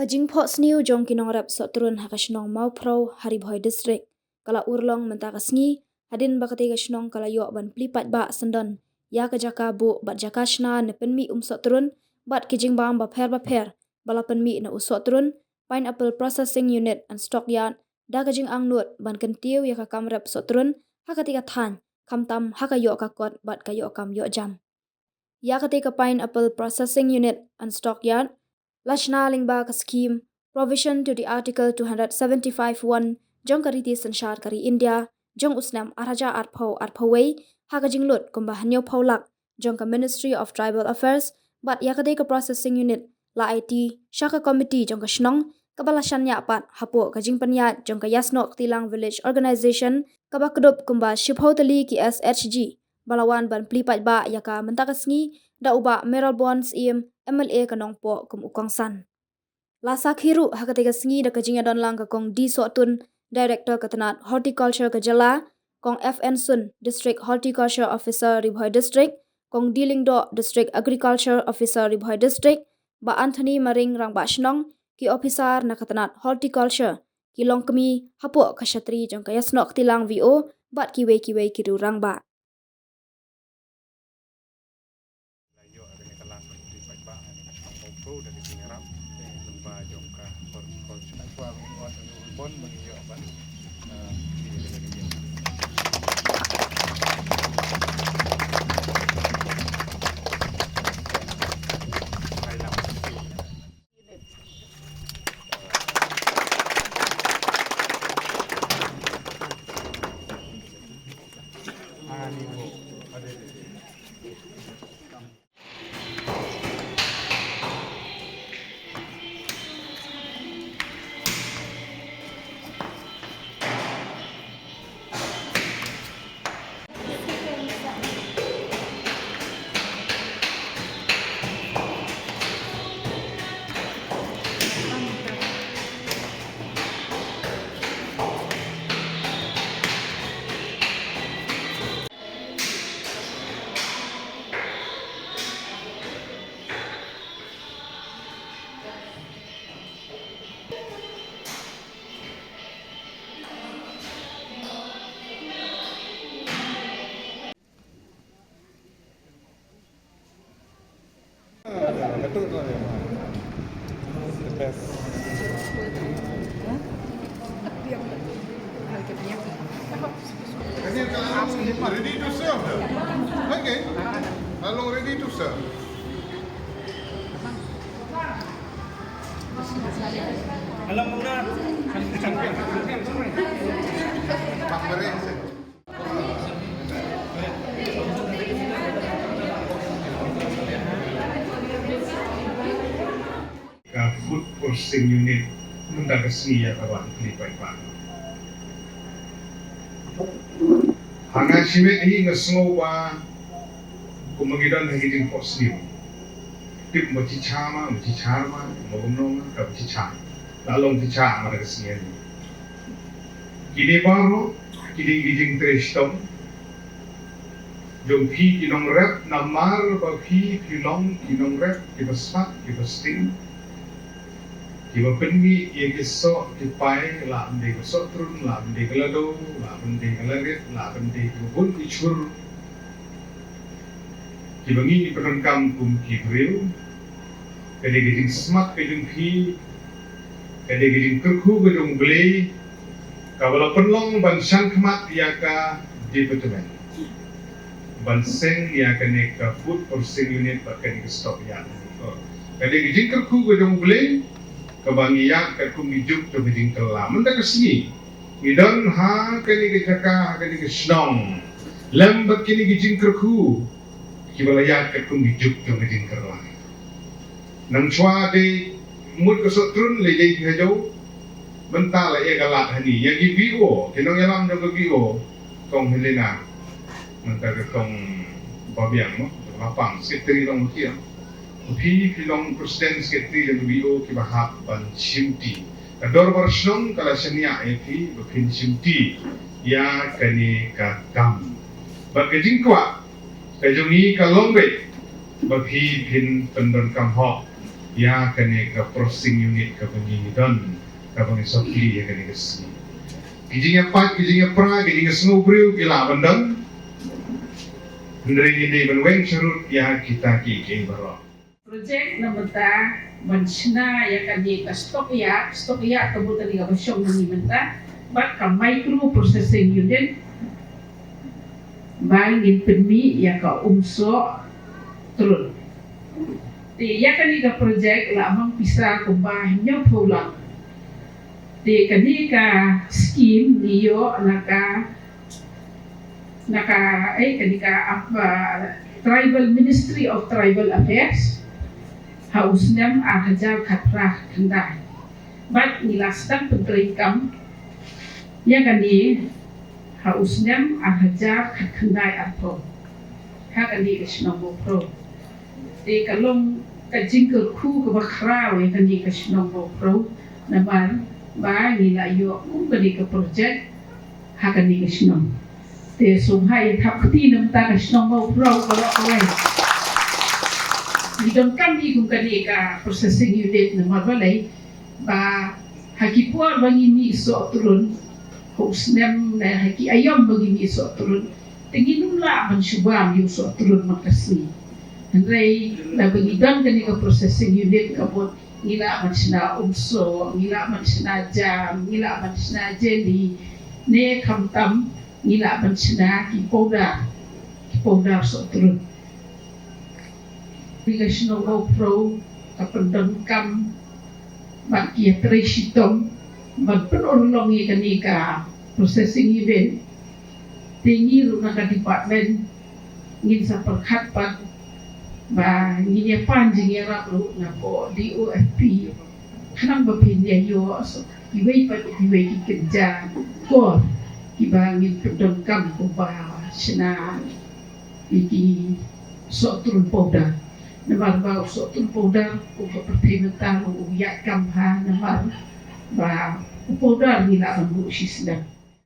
Jingphohsniew jong kinongrap Umsohtrun haka Shnong Mawphrow Ïaka district kala Urlong mentaka sngi hadin bakati ka Shnong kala yok ban plipat ba sendon Ïaka Jaka Buh bat jaka shna ne Pynmih Umsohtrun bat kijing bang ba pher bala Pynmih na Umsohtrun Pineapple Processing Unit and Stockyard da kajing angnut ban kentiu yaka kamrap Umsohtrun haka tika than kamtam haka yok ka kot bat ka yok kam yok jam Ïaka tika Pineapple Processing Unit and Stockyard Lashna lingba ka scheme provision to the Article 275(1) jong kariti sanshar kari India jong usnam araja arphaway haka jinglut kumbahanyo paulak jong ka Ministry of Tribal Affairs bat Ïaka tika Processing Unit la IT shaka committee jong ka Shnong kabalashan yapat hapo ka Jingphohsniew jong ka Yasnok Tilang Village Organization kabakdup kumba Jingphohsniew ki SHG balawan ban plipat ba Ïaka mentaka sngi da uba Meral Bonds MLA kanong po kum ukongsan. Lasa khiru hakatiga sngi da kajinga don lang ka kong D Sotun Director katanat Horticulture ka Jala kong FN Sun District Horticulture Officer Mawphrow District kong Dilingdo District Agriculture Officer Mawphrow District ba Anthony Maring rang ba Shnong ki officer na katanat Horticulture ki longkemi hapo ka Shatri jong ka Yasnok Tilang VO bat kiwe ki rang ba. Dari Singapura lemba jongka horticulture kuah buat bon mengiyo ban betul tu the best. Ready to serve? Okay. How long ready to serve? Alam mo na. Pak Meren. Food Processing Unit mendaga sni ya kawan klipai pa. Hanga shime hi ngasngo wa kumagidan hi Jingphohsniew. Tip mo chichama, mo chicharma, mo gumnong ka chicha. Lalong chicha mendaga sni ni. Kini baro, kini gijing trestong. Jong phi kinong rep namar ba phi pilong kinong rep kibaspat kibasting. Kiba Pynmih Ïaka so kipai la bende Umsohtrun la bende galado la bende galarit la bende kubun ichur kiba ngi penenkam kum kibril kade gijing smak kajung phi kade gijing kerku kajung beli kabala penlong ban shankmat Ïaka department ban seng Ïaka ne ka Food Processing Unit ba kade stop ya kade gijing kerku kajung beli kebangiyak kat kumijuk tu biding kelam mendak sini idon ha kani ke Jaka kani ke Shnong lembat kini ke Jingkerku kibalayak kat kumijuk tu biding kelam nang chwa de mut ke Umsohtrun le dei hajau bentar la ya galat hani ya gi VO kinong yalam dong ke VO kong Helena mentak kong babiang no lapang sekretari dong kia Phi Pilong Presiden Sekretari dan BO kibahap ban simti. Kador bersnong kala senia epi bapin simti ya kani kakam. Bagajing kwa kajungi kalongbe bapi pin pendon kamhok ya kene ka processing unit ka bunyi don ka bunyi sokli ya kene kesni gijinya pat gijinya pra gijinya snowbrew gila bandang ndri ini benweng surut ya kita ki baro project namata banchna ya kani ka stock ya kebutuhan ka basyong ni menta bat ka micro processing unit bangin Pynmih Ïaka Umsohtrun ti ya kani ka project la amang pisa ko ba Mawphrow Ïaka ti kani ka scheme niyo kani ka Tribal Ministry of Tribal Affairs hausnem arhajar khatra khandai bat nilastan pentrikam ya kani hausnem arhajar khandai arpo kani Shnong Mawphrow te kalong ka Jingphohsniew ka bakhraw ya kani Shnong Mawphrow naman ba nilayo kani ka project kani Shnong te sumhay thapti namta Shnong Mawphrow kawai Idon kami kung kani ka processing unit na mabalay ba hakipua bagi mi Umsohtrun husnem na haki ayam bagi mi Umsohtrun tinginula man syubam Umsohtrun makasni Andrei na bagi don kani ka processing unit kabot ngila man sina umso ngila man sina jam ngila man sina jelly ne kamtam ngila man sina ki powder Umsohtrun Shnong Mawphrow kapendon kam bakia tresitom bagpen Urlong kani ka processing event tinggi runa ka department ngin sa perkhatpat ba ngin panjing ya raplu na ko DOFP kanang bapin ya yo so iway kerja ko ibangin pendon kam ko ba sina iki Umsohtrun powder namar ba Umsohtrun powder ko pertimbangan uyak kamha namar ba powder nila ang busis na